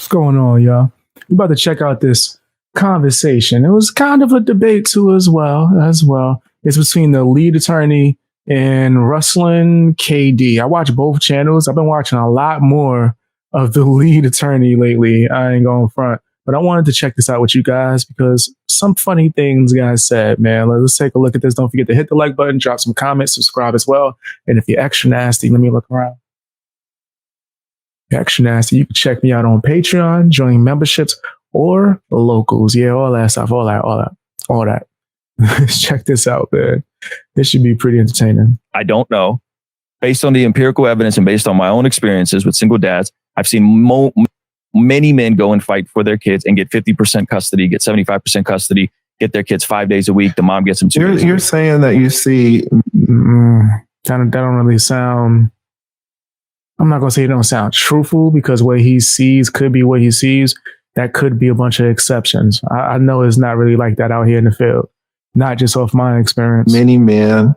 What's going on, y'all? We're about to check out this conversation. It was kind of a debate too, as well. It's between the lead attorney and Ruslan KD. I watch both channels. I've been watching a lot more of the lead attorney lately. I ain't going front, but I wanted to check this out with you guys because some funny things guys said, man. Let's take a look at this. Don't forget to hit the like button, drop some comments, subscribe as well. And if you're extra nasty, let me look around. Extra nasty, you can check me out on Patreon, join memberships or locals. Yeah, all that stuff, all that. Check this out, man. This should be pretty entertaining. I don't know. Based on the empirical evidence and based on my own experiences with single dads, I've seen many men go and fight for their kids and get 50% custody, get 75% custody, get their kids 5 days a week. The mom gets them 2 days. You're saying that you see... that don't really sound... I'm not going to say it don't sound truthful because what he sees could be what he sees. That could be a bunch of exceptions. I know it's not really like that out here in the field. Not just off my experience. Many men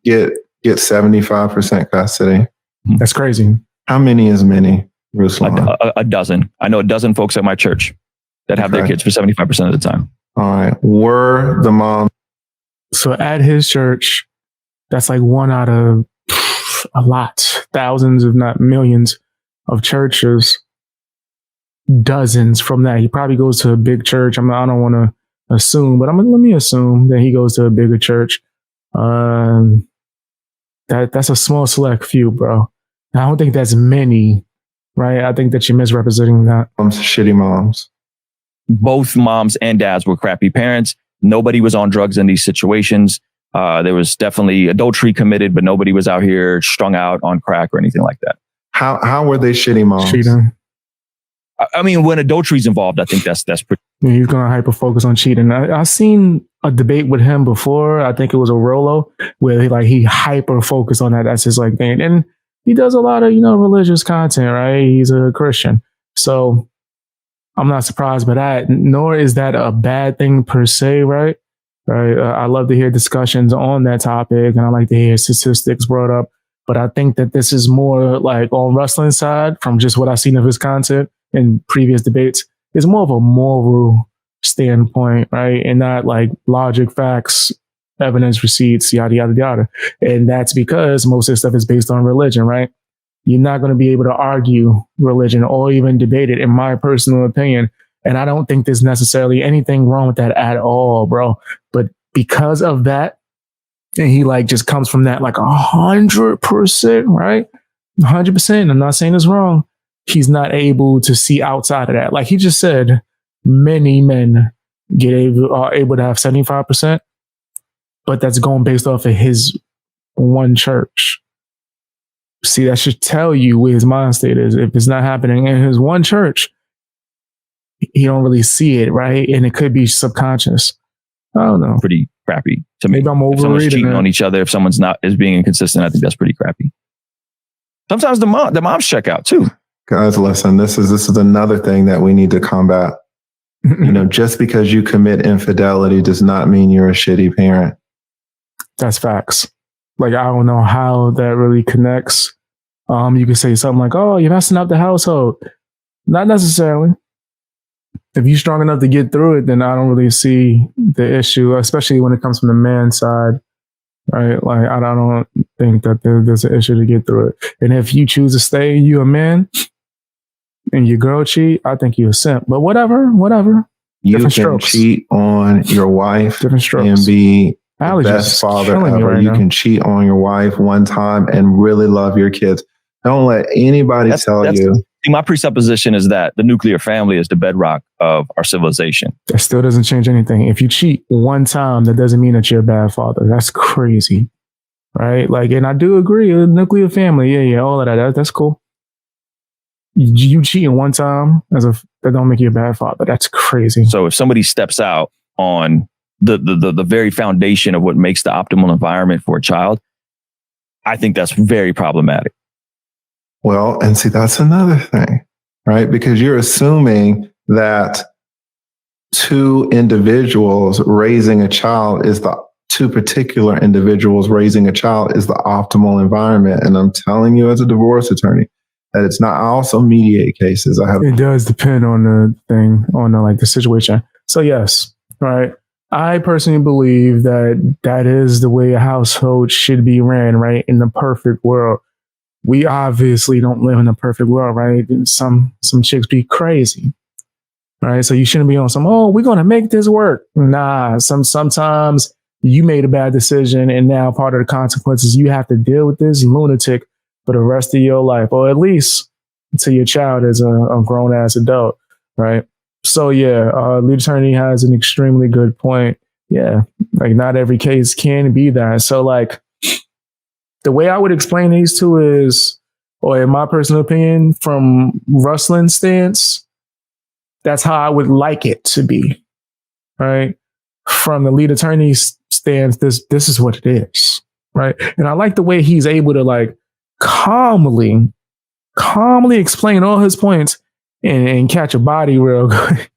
get 75% custody. That's crazy. How many is many, Ruslan? A dozen. I know a dozen folks at my church that have their kids for 75% of the time. All right. Were the moms... So at his church, that's like one out of a lot, thousands, if not millions of churches, dozens from that. He probably goes to a big church. I don't want to assume, but let me assume that he goes to a bigger church. That's a small select few, bro. I don't think that's many, right? I think that you're misrepresenting that. Shitty moms. Both moms and dads were crappy parents. Nobody was on drugs in these situations. There was definitely adultery committed, but nobody was out here strung out on crack or anything like that. How were they shitty moms? Cheating. I mean, when adultery's involved, I think that's pretty. Yeah, he's gonna hyper focus on cheating. I seen a debate with him before. I think it was a Rolo where he hyper focused on that. That's his thing, and he does a lot of religious content, right? He's a Christian, so I'm not surprised by that. Nor is that a bad thing per se, right? Right. I love to hear discussions on that topic, and I like to hear statistics brought up. But I think that this is more like on Ruslan's side, from just what I've seen of his content in previous debates, is more of a moral standpoint, right? And not like logic, facts, evidence, receipts, yada, yada, yada. And that's because most of this stuff is based on religion, right? You're not going to be able to argue religion or even debate it, in my personal opinion. And I don't think there's necessarily anything wrong with that at all, bro. But because of that, and he just comes from that 100%, right? 100%. I'm not saying it's wrong. He's not able to see outside of that. Like he just said, many men are able to have 75%, but that's going based off of his one church. See, that should tell you where his mind state is. If it's not happening in his one church, he don't really see it, right? And it could be subconscious. I don't know. Pretty crappy to me. Maybe I'm if someone's cheating on each other, if someone's is being inconsistent, I think that's pretty crappy. Sometimes the moms check out too. Guys, listen, this is another thing that we need to combat. Just because you commit infidelity does not mean you're a shitty parent. That's facts. I don't know how that really connects. You could say something like, "Oh, you're messing up the household." Not necessarily. If you're strong enough to get through it, then I don't really see the issue, especially when it comes from the man's side, right? I don't think that there's an issue to get through it. And if you choose to stay, you a man, and your girl cheat, I think you're a simp. But whatever. You can cheat on your wife and be the best father ever. Right you now. Can cheat on your wife one time and really love your kids. Don't let anybody tell you. My presupposition is that the nuclear family is the bedrock of our civilization. That still doesn't change anything. If you cheat one time, that doesn't mean that you're a bad father. That's crazy, right? And I do agree, a nuclear family, yeah, all of that. That's cool. You cheating one time that don't make you a bad father. That's crazy. So if somebody steps out on the very foundation of what makes the optimal environment for a child, I think that's very problematic. Well, and see, that's another thing, right? Because you're assuming that two particular individuals raising a child is the optimal environment. And I'm telling you as a divorce attorney, that it's not. I also mediate cases. I have. It does depend on the thing, on the situation. So yes, right. I personally believe that is the way a household should be ran, right? In the perfect world. We obviously don't live in a perfect world, right? Some chicks be crazy, right? So you shouldn't be on some, oh, we're gonna make this work. Nah, sometimes you made a bad decision, and now part of the consequences you have to deal with this lunatic for the rest of your life, or at least until your child is a grown ass adult, right? So yeah, lead attorney has an extremely good point. Yeah, like not every case can be that. So like the way I would explain these two is, or in my personal opinion, from Ruslan's stance, that's how I would like it to be, right? From the lead attorney's stance, this is what it is, right? And I like the way he's able to like calmly explain all his points and catch a body real good.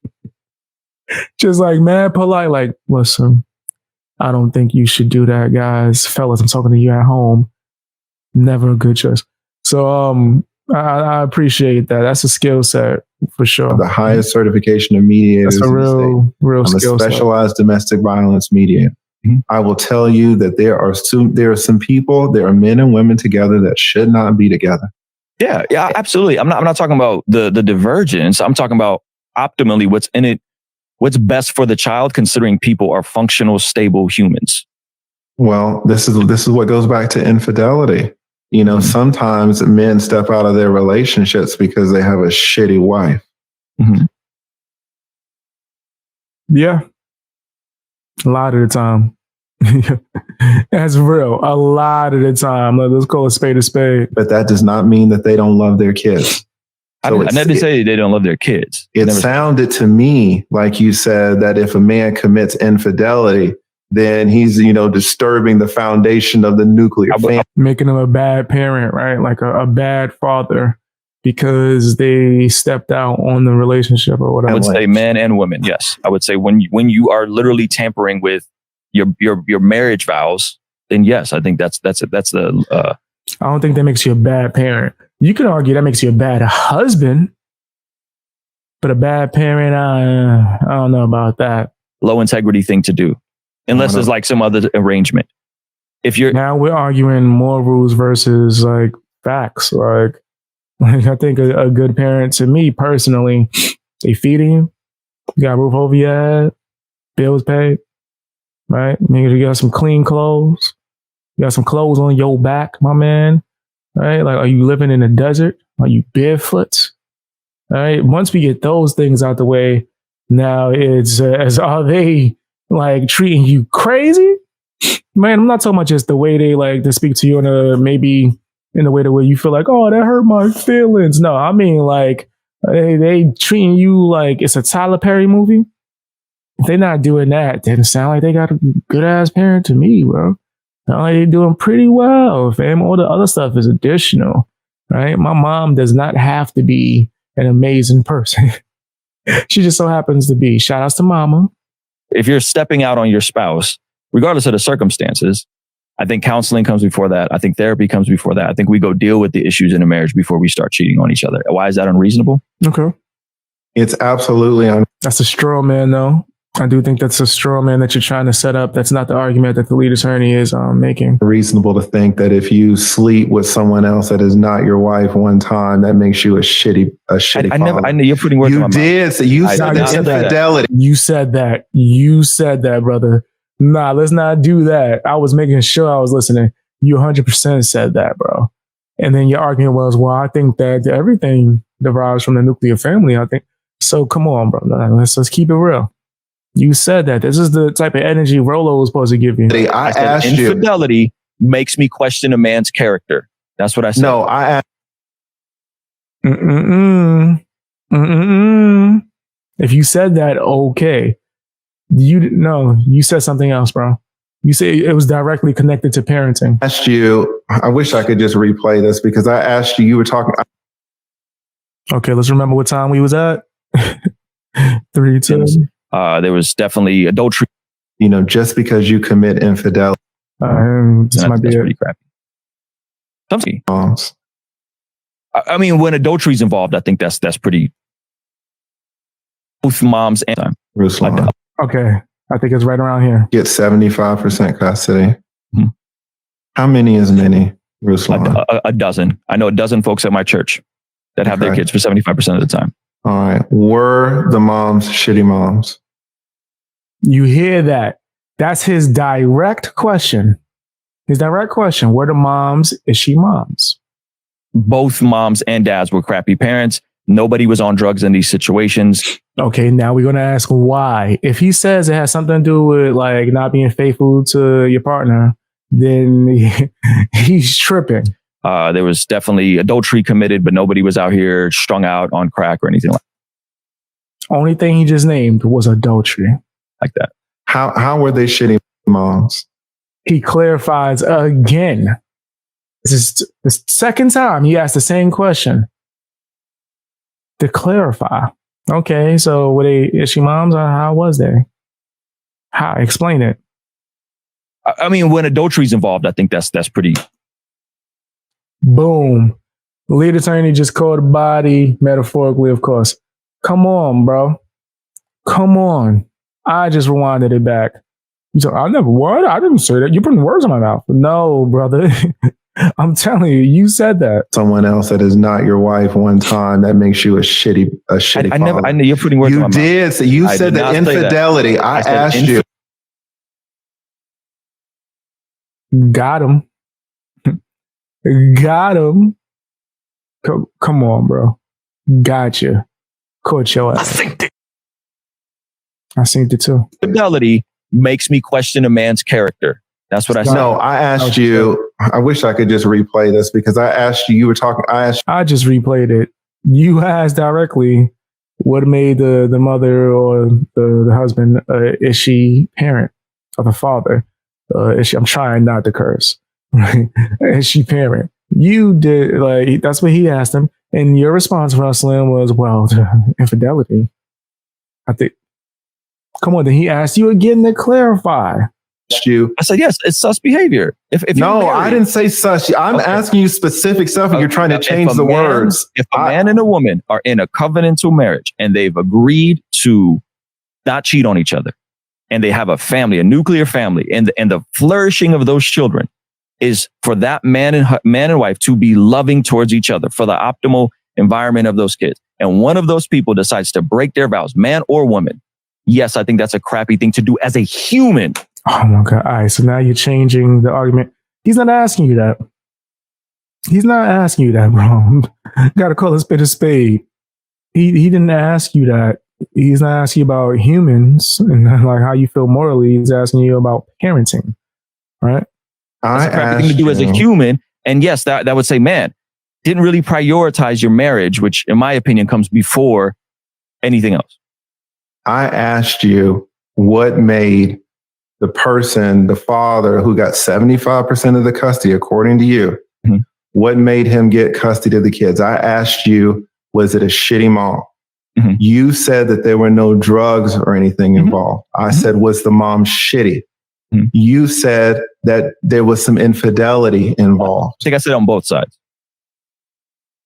Just like mad polite, like, listen, I don't think you should do that, guys. Fellas, I'm talking to you at home. Never a good choice. So I appreciate that. That's a skill set for sure. The highest certification of mediators. That's a real I'm skill a specialized domestic violence mediator. Mm-hmm. I will tell you that there are some people, there are men and women together that should not be together. Yeah, absolutely. I'm not talking about the divergence. I'm talking about optimally what's in it, what's best for the child, considering people are functional, stable humans. Well, this is what goes back to infidelity. You know, sometimes men step out of their relationships because they have a shitty wife. Mm-hmm. Yeah. A lot of the time. That's real. A lot of the time. Let's call a spade a spade. But that does not mean that they don't love their kids. So I never say they don't love their kids. It sounded to me like you said that if a man commits infidelity, then he's, disturbing the foundation of the nuclear family. Making him a bad parent, right? Like a bad father because they stepped out on the relationship or whatever. I would say men and women, yes. I would say when you are literally tampering with your marriage vows, then yes, I think that's the. I don't think that makes you a bad parent. You can argue that makes you a bad husband, but a bad parent, I don't know about that. Low integrity thing to do. Unless there's like some other arrangement. If you're now we're arguing morals versus like facts. Like I think a good parent to me personally, they feeding you, you got a roof over your head, bills paid, right? Maybe you got some clean clothes, you got some clothes on your back, my man, right? Like, are you living in the desert? Are you barefoot? All right. Once we get those things out the way, now it's are they like treating you crazy? Man, I'm not talking about just the way they like to speak to you maybe in the way that where you feel like, oh, that hurt my feelings. No, I mean like they treating you like it's a Tyler Perry movie. If they're not doing that, then it sound like they got a good ass parent to me, bro. Sound like they're doing pretty well, fam. All the other stuff is additional, right? My mom does not have to be an amazing person. She just so happens to be. Shout outs to mama. If you're stepping out on your spouse, regardless of the circumstances, I think counseling comes before that. I think therapy comes before that. I think we go deal with the issues in a marriage before we start cheating on each other. Why is that unreasonable? Okay. It's absolutely That's a straw man, though. I do think that's a straw man that you're trying to set up. That's not the argument that the lead attorney is making. Reasonable to think that if you sleep with someone else that is not your wife one time, that makes you a shitty. I know you're putting words in my mouth. So you said infidelity. You said that. You said that, brother. Nah, let's not do that. I was making sure I was listening. You 100% said that, bro. And then your argument was, well, I think that everything derives from the nuclear family. I think so. Come on, bro. Let's keep it real. You said that. This is the type of energy Rolo was supposed to give you. I asked you. Infidelity makes me question a man's character. That's what I said. No, I asked. If you said that, okay. You said something else, bro. You said it was directly connected to parenting. I asked you. I wish I could just replay this because I asked you. You were talking. Okay, let's remember what time we was at. 3, 2. There was definitely adultery. Just because you commit infidelity. This might be pretty crappy. I mean, when adultery is involved, I think that's pretty. Both moms and time. Ruslan. Okay. I think it's right around here. Get 75% custody. Mhm. How many is many, Ruslan? A dozen. I know a dozen folks at my church that have their kids for 75% of the time. All right. Were the moms shitty moms? You hear that? That's his direct question. His direct question. Were the moms, is she moms? Both moms and dads were crappy parents. Nobody was on drugs in these situations. Okay, now we're going to ask why. If he says it has something to do with like not being faithful to your partner, then he's tripping. There was definitely adultery committed, but nobody was out here strung out on crack or anything Only thing he just named was adultery. like that. How were they shitty moms? He clarifies again. This is the second time he asked the same question to clarify. Okay, so were they, is she moms or how was they? How? Explain it. I mean, when adultery is involved, I think that's pretty. Boom. The lead attorney just called the body, metaphorically, of course. Come on, bro. Come on. I just rewinded it back. You said, I never, what? I didn't say that. You're putting words in my mouth. No, brother. I'm telling you, you said that. Someone else that is not your wife one time, that makes you a shitty I never. I know you're putting words in my mouth. You did. So you said the infidelity. I asked you. Got him. Got him. Come on, bro. Gotcha. Caught your ass. I seen it too. Infidelity makes me question a man's character. That's what I said. No, I asked you. I wish I could just replay this because I asked you. You were talking. I just replayed it. You asked directly what made the mother or the husband. Is she parent or the father? Is she? I'm trying not to curse. Right? Is she parent? You did like that's what he asked him, and your response, Ruslan, was well, infidelity. I think. Come on, then he asked you again to clarify. I said, yes, it's sus behavior. If no, I didn't say sus. I'm asking you specific stuff and you're trying to change the words. If a man and a woman are in a covenantal marriage and they've agreed to not cheat on each other and they have a family, a nuclear family, and the flourishing of those children is for that man and wife to be loving towards each other for the optimal environment of those kids. And one of those people decides to break their vows, man or woman. Yes, I think that's a crappy thing to do as a human. Oh my God. All right. So now you're changing the argument. He's not asking you that. He's not asking you that, bro. Got to call a spade a spade. He didn't ask you that. He's not asking you about humans and like how you feel morally. He's asking you about parenting, right? That's a crappy thing to do as a human. And yes, that would say, man, didn't really prioritize your marriage, which in my opinion comes before anything else. I asked you what made the person, the father who got 75% of the custody, according to you, what made him get custody of the kids? I asked you, was it a shitty mom? You said that there were no drugs or anything involved. I said, was the mom shitty? You said that there was some infidelity involved. I think I said on both sides.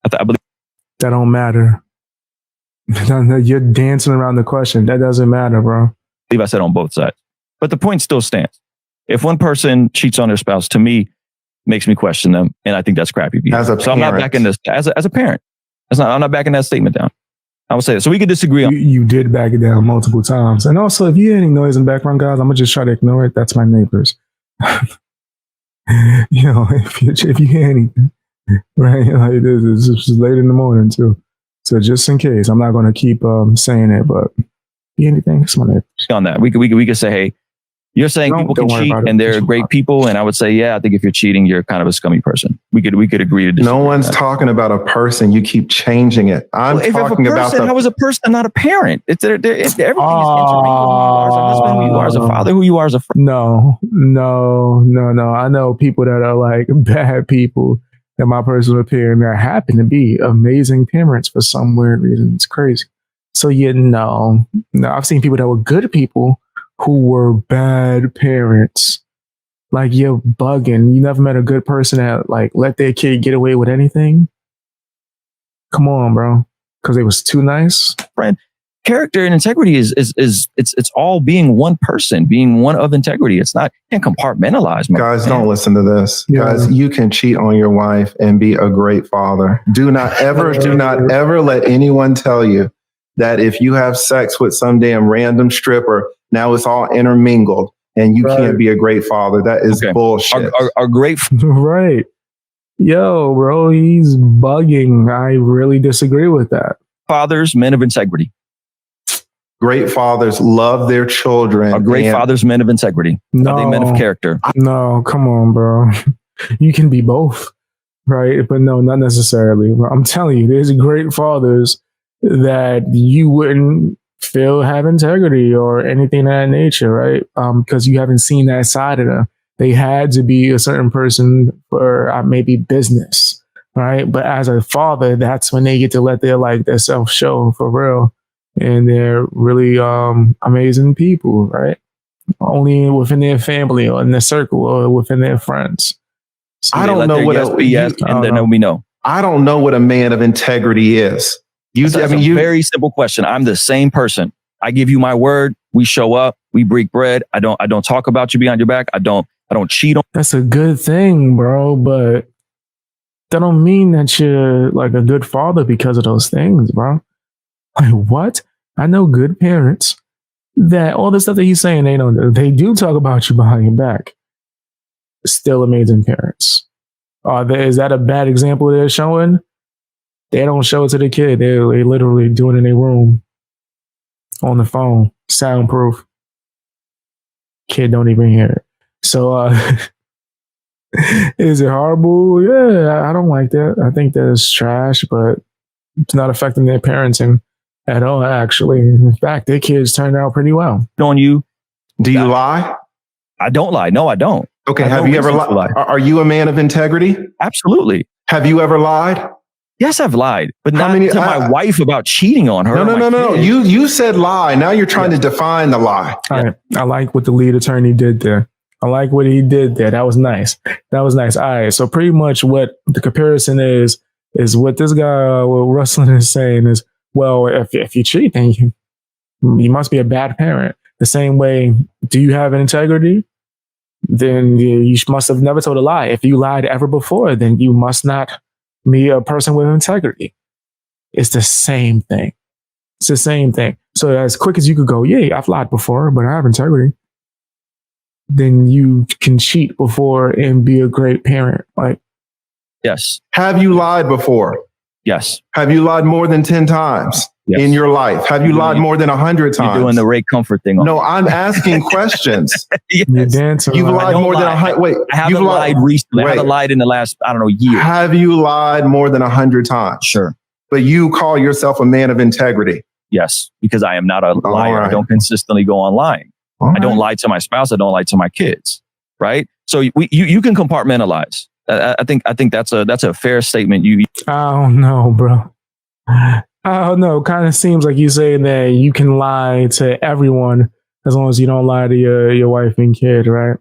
I believe that don't matter. You're dancing around the question. That doesn't matter, bro. I believe I said on both sides. But the point still stands. If one person cheats on their spouse, to me, makes me question them. And I think that's crappy behavior. So I'm not backing this as a parent. I'm not backing that statement down. I would say that. So we could disagree on. You did back it down multiple times. And also, if you hear any noise in the background, guys, I'm going to just try to ignore it. That's my neighbors. You know, if you hear anything, right? Like, it's late in the morning, too. So just in case, I'm not going to keep saying it, but anything, it's my neighbors. On that, we could say, hey, you're saying people can cheat and they're great people, and I would say, yeah, I think if you're cheating, you're kind of a scummy person. We could agree to disagree. No one's talking about a person. You keep changing it. I'm talking about how is a person not a parent? Everything is interlinked. Who you are as a husband, who you are as a father, who you are as a friend. No. I know people that are like bad people, in my personal opinion, that happen to be amazing parents for some weird reason. It's crazy. So no, I've seen people that were good people who were bad parents. Like, you're bugging. You never met a good person that like let their kid get away with anything. Come on, bro. Because it was too nice. Friend, character and integrity is it's all being one person, being one of integrity. It's not, you can't compartmentalize. Guys, don't listen to this. Yeah. Guys, you can cheat on your wife and be a great father. Do not ever let anyone tell you that if you have sex with some damn random stripper, now it's all intermingled and you can't be a great father. That is bullshit. Our great right. Yo, bro, he's bugging. I really disagree with that. fathers, men of integrity. Great fathers love their children. Are great fathers men of integrity? No. Are they men of character? No, come on, bro. You can be both, right? But no, not necessarily. I'm telling you, there's great fathers that you wouldn't feel have integrity or anything of that nature, right? Because you haven't seen that side of them. They had to be a certain person for maybe business, right? But as a father, that's when they get to let their self show for real. And they're really amazing people, right? Only within their family or in their circle or within their friends. So I don't know what yes, and then we know. I don't know what a man of integrity is. That's a very simple question. I'm the same person. I give you my word. We show up. We break bread. I don't talk about you behind your back. I don't cheat on. That's a good thing, bro. But that don't mean that you're like a good father because of those things, bro. Like what? I know good parents that all the stuff that he's saying, they do talk about you behind your back. Still amazing parents. Is that a bad example they're showing? They don't show it to the kid. They literally do it in their room on the phone, soundproof. Kid don't even hear it. So is it horrible? Yeah, I don't like that. I think that's trash, but it's not affecting their parenting at all, actually. In fact, their kids turned out pretty well. On you. Do you lie? I don't lie. No, I don't. Okay. Have you ever lied? Are you a man of integrity? Absolutely. Have you ever lied? Yes, I've lied, but not to my wife about cheating on her. No. You said lie. Now you're trying to define the lie. All right. I like what the lead attorney did there. I like what he did there. That was nice. All right. So pretty much what the comparison is what this guy, what Ruslan is saying is, well, if you cheat, then you must be a bad parent. The same way, do you have integrity? Then you must have never told a lie. If you lied ever before, then you must not be a person with integrity. It's the same thing. It's the same thing. So as quick as you could go, yeah, I've lied before, but I have integrity. Then you can cheat before and be a great parent. Like, yes. Have you lied before? Yes. Have you lied more than 10 times in your life? Have you lied more than 100 times? You're doing the Ray Comfort thing. No, I'm asking questions. Yes. You're dancing. You've lied more than 100. Wait, I haven't lied recently. I haven't lied in the last, year. Have you lied more than 100 times? Sure. But you call yourself a man of integrity. Yes, because I am not a liar. Right. I don't consistently go on lying. I don't lie to my spouse. I don't lie to my kids. Right. So you can compartmentalize. I think that's a fair statement. I don't know, bro. I don't know. Kind of seems like you saying that you can lie to everyone as long as you don't lie to your wife and kid, right?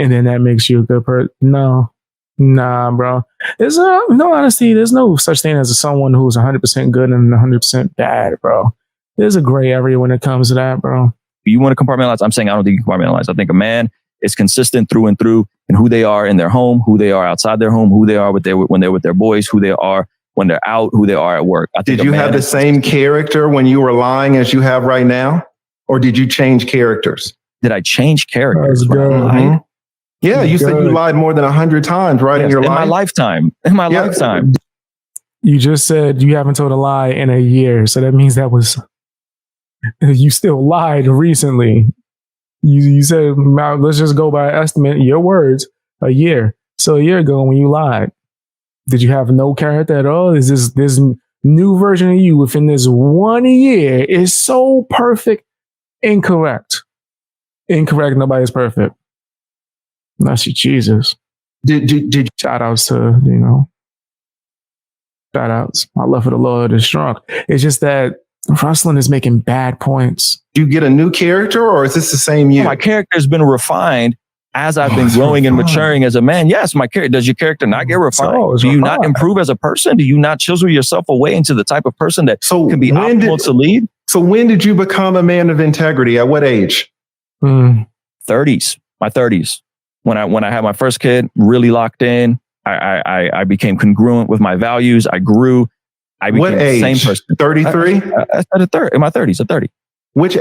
And then that makes you a good person. No, nah, bro. There's no honesty. There's no such thing as someone who's 100% good and 100% bad, bro. There's a gray area when it comes to that, bro. You want to compartmentalize? I'm saying I don't think you compartmentalize. I think a man is consistent through and through in who they are in their home, who they are outside their home, who they are when they're with their boys, who they are when they're out, who they are at work. I think did you have the same character when you were lying as you have right now? Or did you change characters? Did I change characters? Mm-hmm. Yeah, you said you lied more than 100 times, right? In your life? My lifetime. In my lifetime. You just said you haven't told a lie in a year. So that means you still lied recently. You said, let's just go by estimate, your words, a year. So a year ago when you lied, did you have no character at all? Is this new version of you within this 1 year is so perfect? Incorrect. Nobody's perfect. Unless you Jesus. Did shout outs to, shout outs. My love for the Lord is strong. It's just that Ruslan is making bad points. Do you get a new character or is this the same you? My character has been refined as I've been growing and maturing as a man, yes, my character, does your character not get refined? Do you not improve as a person? Do you not chisel yourself away into the type of person that can be optimal to lead? So when did you become a man of integrity? At what age? 30s, my 30s. When I had my first kid, really locked in. I became congruent with my values. I grew. I became the same person. 33? I said in my 30s, at 30. What,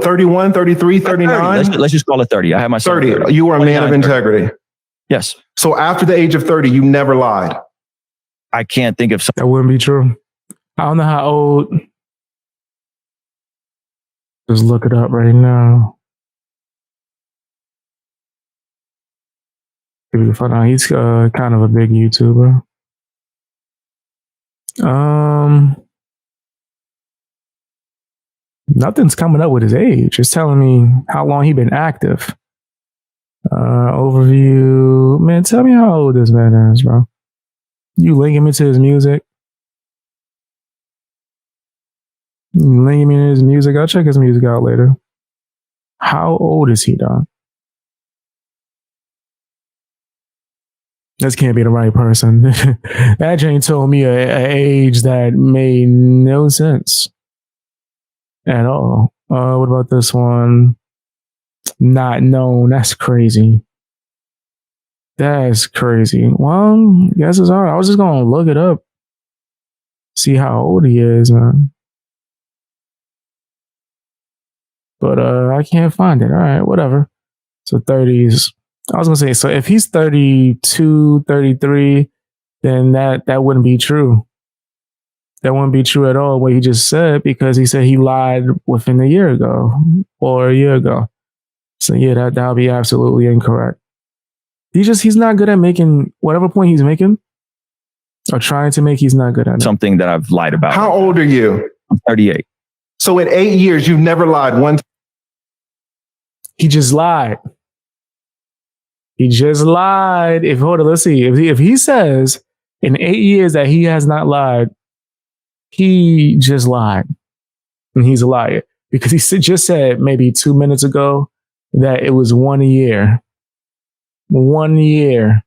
31, 33, 39? Let's just call it 30. I had my 30. You were a man of integrity. 30. Yes. So after the age of 30, you never lied. I can't think of something. That wouldn't be true. I don't know how old. Just look it up right now. If you can find out, he's kind of a big YouTuber. Nothing's coming up with his age. It's telling me how long he been active. Overview. Man, tell me how old this man is, bro. You linking me to his music? You linking me to his music? I'll check his music out later. How old is he, dog? This can't be the right person. That Jane told me an age that made no sense at all. What about this one? Not known. That's crazy. That's crazy. Well, I guess it's all right. I was just going to look it up. See how old he is, man. But I can't find it. All right, whatever. So 30s. I was going to say, so if he's 32, 33, then that wouldn't be true. That wouldn't be true at all, what he just said, because he said he lied within a year ago or a year ago. So yeah, that would be absolutely incorrect. He's not good at making whatever point he's making or trying to make, he's not good at it. Something that I've lied about. How old are you? I'm 38. So in 8 years, you've never lied one time. He just lied. He just lied. Hold on, let's see. If he says in 8 years that he has not lied, he just lied. And he's a liar. Because he just said maybe 2 minutes ago that it was 1 year. 1 year.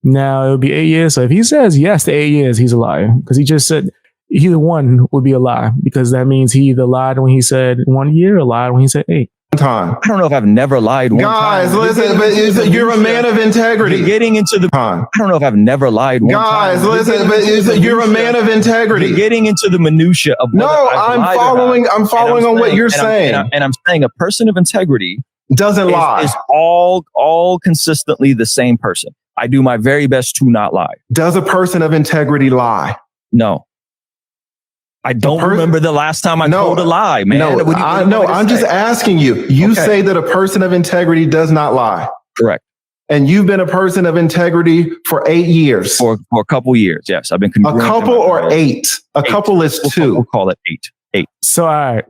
Now it'll be 8 years. So if he says yes to 8 years, he's a liar. Because he just said either one would be a lie. Because that means he either lied when he said 1 year or lied when he said 8. Time. I don't know if I've never lied one time. Guys, listen, but you're a man of integrity. You're getting into the time. I don't know if I've never lied one time. Guys, listen, but you're a man of integrity. You're getting into the minutia of no, I'm following on what you're saying. And I'm saying a person of integrity doesn't lie. Is all consistently the same person. I do my very best to not lie. Does a person of integrity lie? No. I don't remember the last time I told a lie, man. No, I'm just asking you. You say that a person of integrity does not lie. Correct. And you've been a person of integrity for 8 years. For a couple years, yes. I've been a couple or 8? A couple is 2. We'll call it 8. So, all right.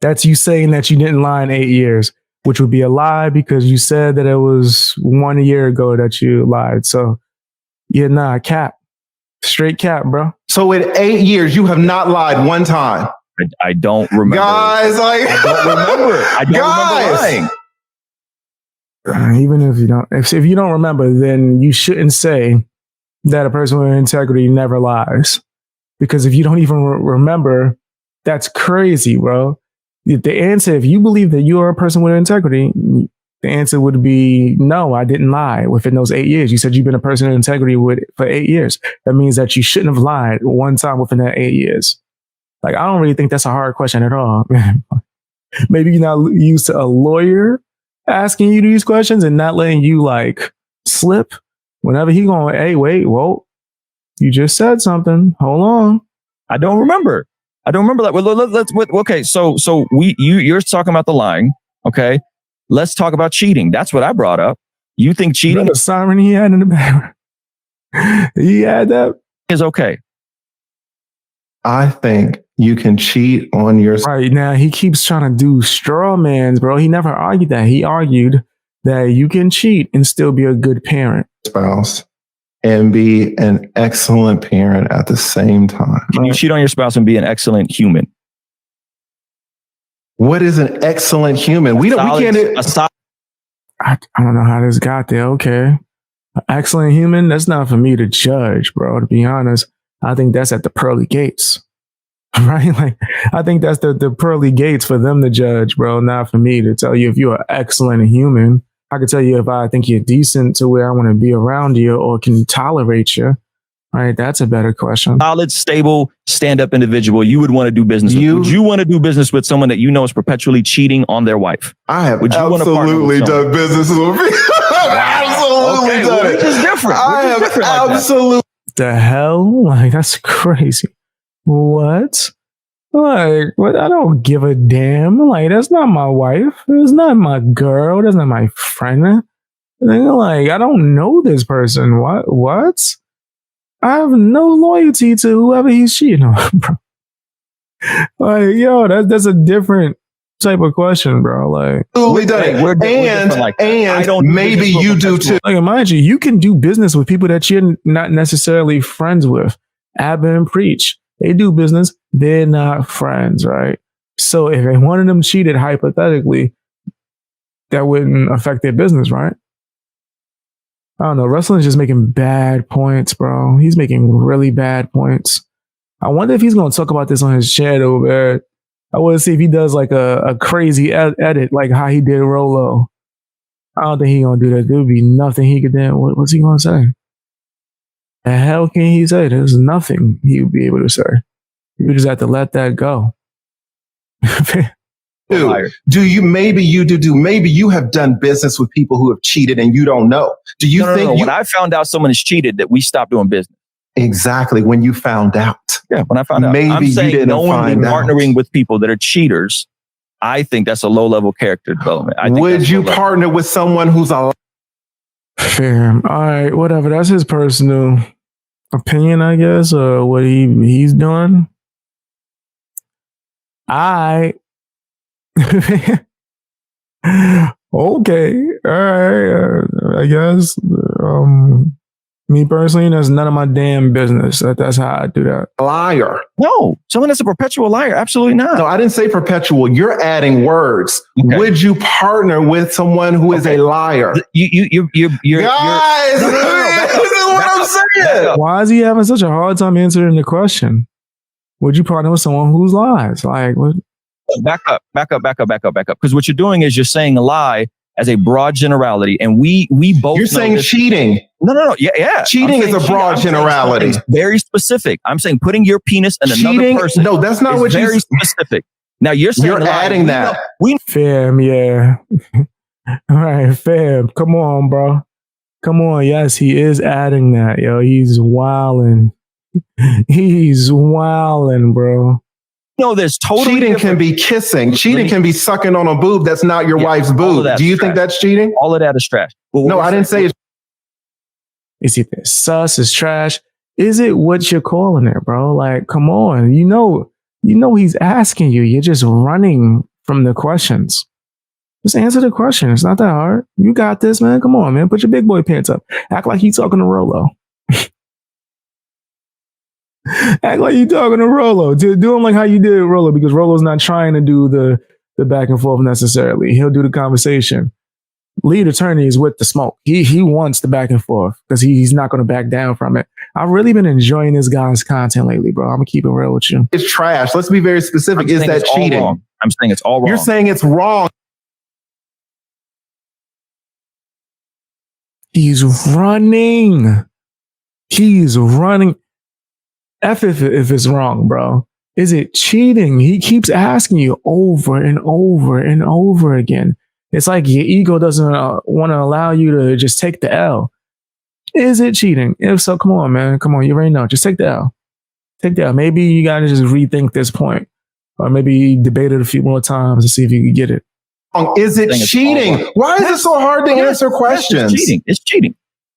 That's you saying that you didn't lie in 8 years, which would be a lie because you said that it was 1 year ago that you lied. So, yeah, cap. Straight cap, bro. So in 8 years, you have not lied one time. I don't remember. Guys, I don't remember. I don't remember lying. Even if you don't, if you don't remember, then you shouldn't say that a person with integrity never lies. Because if you don't even remember, that's crazy, bro. The answer, if you believe that you are a person with integrity, the answer would be no, I didn't lie within those 8 years. You said you've been a person of integrity for 8 years. That means that you shouldn't have lied one time within that 8 years. Like, I don't really think that's a hard question at all. Maybe you're not used to a lawyer asking you these questions and not letting you like slip whenever he going, hey, wait, whoa, you just said something. Hold on. I don't remember that. Well, okay. So you're talking about the lying. Okay. Let's talk about cheating. That's what I brought up. You think cheating? The siren he had in the background. He had that. Is okay. I think you can cheat on your right now. He keeps trying to do straw mans, bro. He never argued that. He argued that you can cheat and still be a good parent, spouse, and be an excellent parent at the same time. Can you cheat on your spouse and be an excellent human? What is an excellent human? We can't. I don't know how this got there. Okay. Excellent human. That's not for me to judge, bro. To be honest, I think that's at the pearly gates, right? Like, I think that's the pearly gates for them to judge, bro. Not for me to tell you if you're an excellent human. I can tell you if I think you're decent to where I want to be around you or can tolerate you. Right, that's a better question. Solid, stable, stand-up individual you would want to do business with. Would you want to do business with someone that you know is perpetually cheating on their wife? I have absolutely done business with people. Absolutely done it. Which is different. I have absolutely. The hell? Like, that's crazy. What? Like, what? I don't give a damn. Like, that's not my wife. That's not my girl. That's not my friend. Like, I don't know this person. What? I have no loyalty to whoever he's cheating on, bro. Like, yo, that's a different type of question, bro. Like, we done it. And maybe you do too. Like, mind you, you can do business with people that you're not necessarily friends with. Abba and Preach, they do business. They're not friends, right? So if one of them cheated, hypothetically, that wouldn't affect their business, right? I don't know. Ruslan's just making bad points, bro. He's making really bad points. I wonder if he's going to talk about this on his channel, man. I want to see if he does like a crazy edit, like how he did Rolo. I don't think he's going to do that. There would be nothing he could do. What's he going to say? The hell can he say? There's nothing he would be able to say. You just have to let that go. Maybe you have done business with people who have cheated and you don't know. Do you think when I found out someone has cheated that we stopped doing business? Exactly. When you found out. Yeah. When I found out. Maybe I'm saying you didn't knowingly partnering with people that are cheaters. I think that's a low level character development. Would you partner with someone who's a fair? All right, whatever. That's his personal opinion, I guess, or what he's doing. Okay, all right. I guess. Me personally, that's none of my damn business. That's how I do that. Liar. No, someone that's a perpetual liar. Absolutely not. No, I didn't say perpetual. You're adding words. Okay. Would you partner with someone who is a liar? Guys, this is what I'm saying. Why is he having such a hard time answering the question? Would you partner with someone who's lies? Like, what? Back up. Because what you're doing is you're saying a lie as a broad generality, and we both. You're saying cheating. No. Yeah. Cheating is a broad generality. Very specific. I'm saying putting your penis in another person. No, that's not what very specific. Now you're saying you're adding that. Fam, yeah. All right, fam. Come on, bro. Come on. Yes, he is adding that. Yo, he's wilding. He's wilding, bro. No, there's totally cheating can be kissing. Cheating can be sucking on a boob that's not your wife's boob. Do you think that's cheating? All of that is trash. No, I didn't say it's. Is it sus? Is trash? Is it what you're calling it, bro? Like, come on. You know he's asking you. You're just running from the questions. Just answer the question. It's not that hard. You got this, man. Come on, man. Put your big boy pants up. Act like he's talking to Rolo. Act like you talking to Rolo. Do him like how you did Rolo, because Rolo's not trying to do the back and forth necessarily. He'll do the conversation. Lead attorney is with the smoke. He wants the back and forth because he's not going to back down from it. I've really been enjoying this guy's content lately, bro. I'm gonna keep it real with you. It's trash. Let's be very specific. Is that cheating? I'm saying it's all wrong. You're saying it's wrong. He's running. If it's wrong, bro. Is it cheating? He keeps asking you over and over and over again. It's like your ego doesn't want to allow you to just take the L. Is it cheating? If so, come on, man. Come on. You already know. Just take the L. Take the L. Maybe you got to just rethink this point. Or maybe debate it a few more times to see if you can get it. Is it cheating? Why is it so hard to answer questions? It's cheating.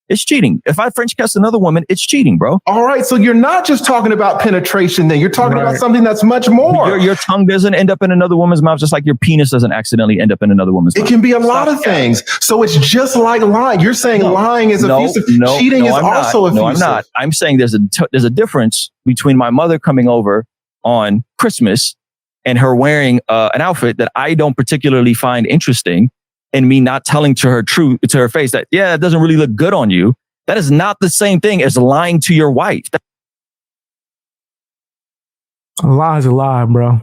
It's cheating. If I French kiss another woman, it's cheating, bro. All right. So you're not just talking about penetration then. You're talking about something that's much more. Your tongue doesn't end up in another woman's mouth, just like your penis doesn't accidentally end up in another woman's mouth. It can be a lot of things. So it's just like lying. You're saying lying is abusive. Cheating is also abusive. No, I'm not. I'm saying there's a difference between my mother coming over on Christmas and her wearing an outfit that I don't particularly find interesting, and me not telling to her face that, yeah, it doesn't really look good on you. That is not the same thing as lying to your wife. A lie is a lie, bro.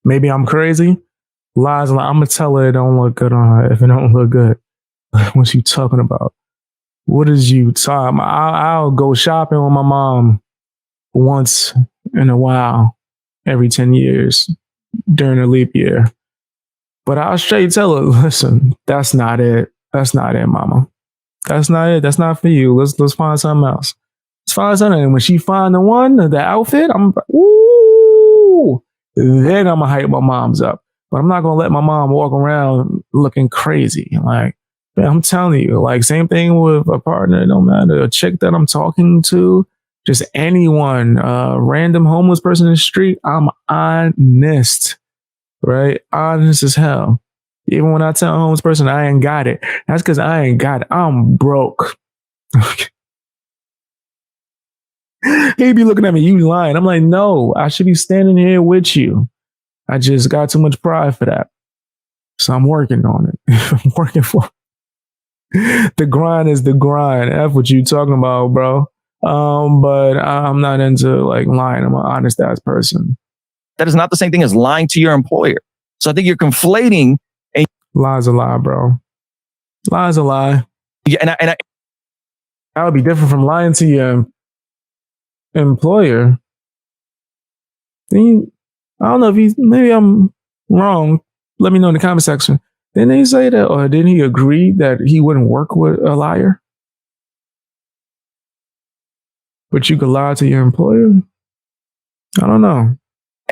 Maybe I'm crazy. Lies a lie. I'm gonna tell her it don't look good on her if it don't look good. What you talking about? What is you talking? I'll go shopping with my mom once in a while, every 10 years during a leap year. But I'll straight tell her, listen, that's not it. That's not it, mama. That's not it. That's not for you. Let's find something else. Let's find something. And when she find the one, the outfit, I'm like, ooh, then I'm gonna hype my mom's up. But I'm not gonna let my mom walk around looking crazy. Like, man, I'm telling you, like, same thing with a partner, no matter, a chick that I'm talking to, just anyone, random homeless person in the street, I'm honest, right? Honest as hell. Even when I tell a homeless person I ain't got it, that's because I ain't got it. I'm broke. He'd be looking at me, you lying. I'm like, no, I should be standing here with you. I just got too much pride for that. So I'm working on it. I'm working for it. The grind is the grind. F what you talking about, bro. But I'm not into like lying. I'm an honest ass person. That is not the same thing as lying to your employer. So I think you're conflating. Lie's a lie, bro. Lie's a lie. Yeah, and that would be different from lying to your employer. Then I don't know if maybe I'm wrong. Let me know in the comment section. Didn't he say that, or didn't he agree that he wouldn't work with a liar? But you could lie to your employer? I don't know.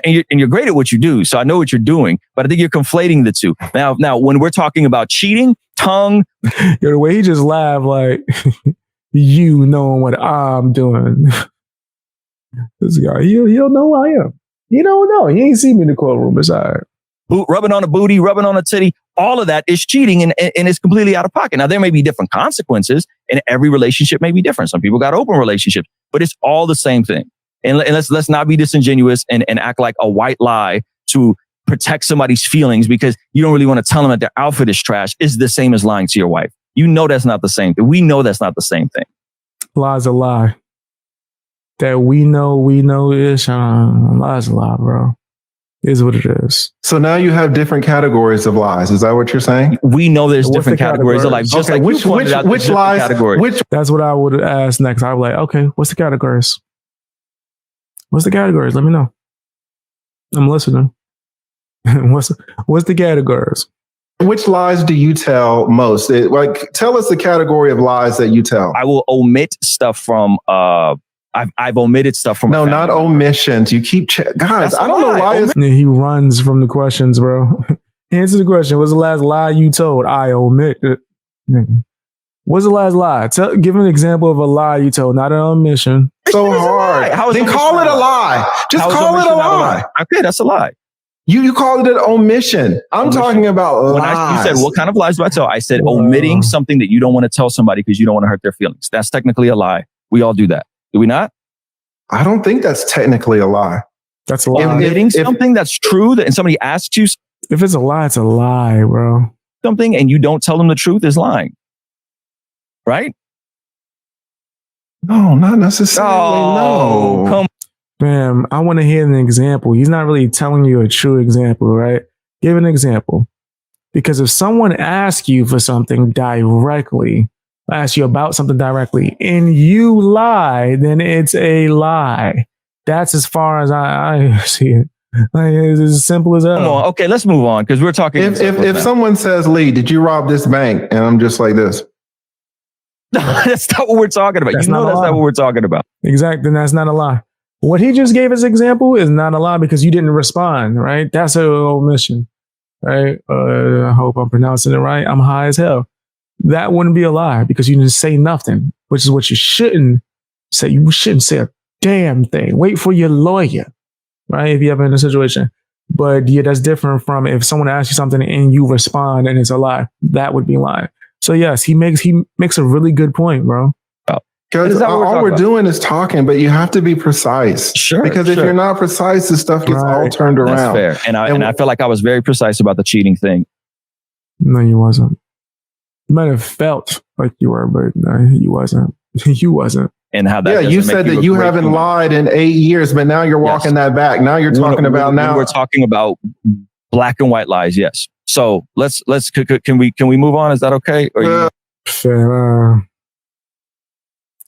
And you're great at what you do, so I know what you're doing, but I think you're conflating the two. Now, when we're talking about cheating, tongue... Yo, the way he just laughed, like, you knowing what I'm doing. This guy, he'll know who I am. He don't know. He ain't seen me in the courtroom. It's all right. Rubbing on a booty, rubbing on a titty, all of that is cheating and it's completely out of pocket. Now, there may be different consequences, and every relationship may be different. Some people got open relationships, but it's all the same thing. And let's not be disingenuous and act like a white lie to protect somebody's feelings because you don't really want to tell them that their outfit is trash is the same as lying to your wife. You know that's not the same thing. We know that's not the same thing. Lie's a lie. That we know is lie's a lie, bro. Is what it is. So now you have different categories of lies. Is that what you're saying? We know there's different categories of lies. Just okay, like which lies? Categories. That's what I would ask next. I'd be like, okay, what's the categories? What's the categories? Let me know. I'm listening. What's the categories? Which lies do you tell most? Tell us the category of lies that you tell. I will omit stuff from. I've omitted stuff from. No, not omissions. You keep guys. I don't know why. He runs from the questions, bro. Answer the question. What's the last lie you told? I omit it. What's the last lie? Give an example of a lie you told, not an omission. So hard. Then call it a lie. Just call it a lie. Okay, that's a lie. You called it an omission. I'm talking about lies. You said, what kind of lies do I tell? I said, omitting something that you don't want to tell somebody because you don't want to hurt their feelings. That's technically a lie. We all do that. Do we not? I don't think that's technically a lie. That's a lie. Omitting something that's true and somebody asks you. If it's a lie, it's a lie, bro. Something and you don't tell them the truth is lying. Right? No, not necessarily. No. Come. Man, I want to hear an example. He's not really telling you a true example, right? Give an example. Because if someone asks you for something directly, asks you about something directly, and you lie, then it's a lie. That's as far as I see it. Like, it's as simple as that. Come on. Okay, let's move on because we're talking. If someone says, Lee, did you rob this bank? And I'm just like this. That's not what we're talking about. That's not what we're talking about. Exactly. Then that's not a lie. What he just gave as example is not a lie because you didn't respond, right? That's an omission, right? I hope I'm pronouncing it right. I'm high as hell. That wouldn't be a lie because you didn't say nothing, which is what you shouldn't say. You shouldn't say a damn thing. Wait for your lawyer, right? If you're ever in a situation. But yeah, that's different from if someone asks you something and you respond and it's a lie. That would be lying. So yes, he makes a really good point, bro. Because all we're doing is talking, but you have to be precise. Sure. Because if you're not precise, the stuff gets all turned around. That's fair. And I felt like I was very precise about the cheating thing. No, you wasn't. You might have felt like you were, but no, you wasn't. You wasn't. And how that? Yeah, you doesn't make said that a you great haven't human. lied in 8 years, but now you're walking that back. Now you're talking about when we're talking about black and white lies. Yes. So can we move on? Is that okay? Or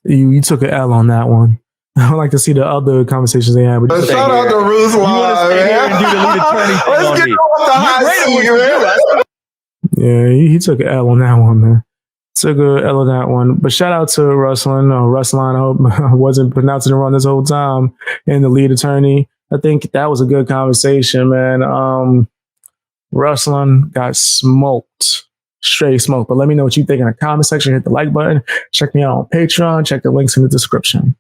you took an L on that one. I would like to see the other conversations they had. Shout out to Ruslan, man. Let's get off the hot seat, man. Yeah, he took an L on that one, man. Took a L on that one. But shout out to Ruslan. Ruslan, I hope I wasn't pronouncing it wrong this whole time. And the lead attorney. I think that was a good conversation, man. Ruslan got smoked. Straight smoke. But let me know what you think in the comment section. Hit the like button. Check me out on Patreon. Check the links in the description.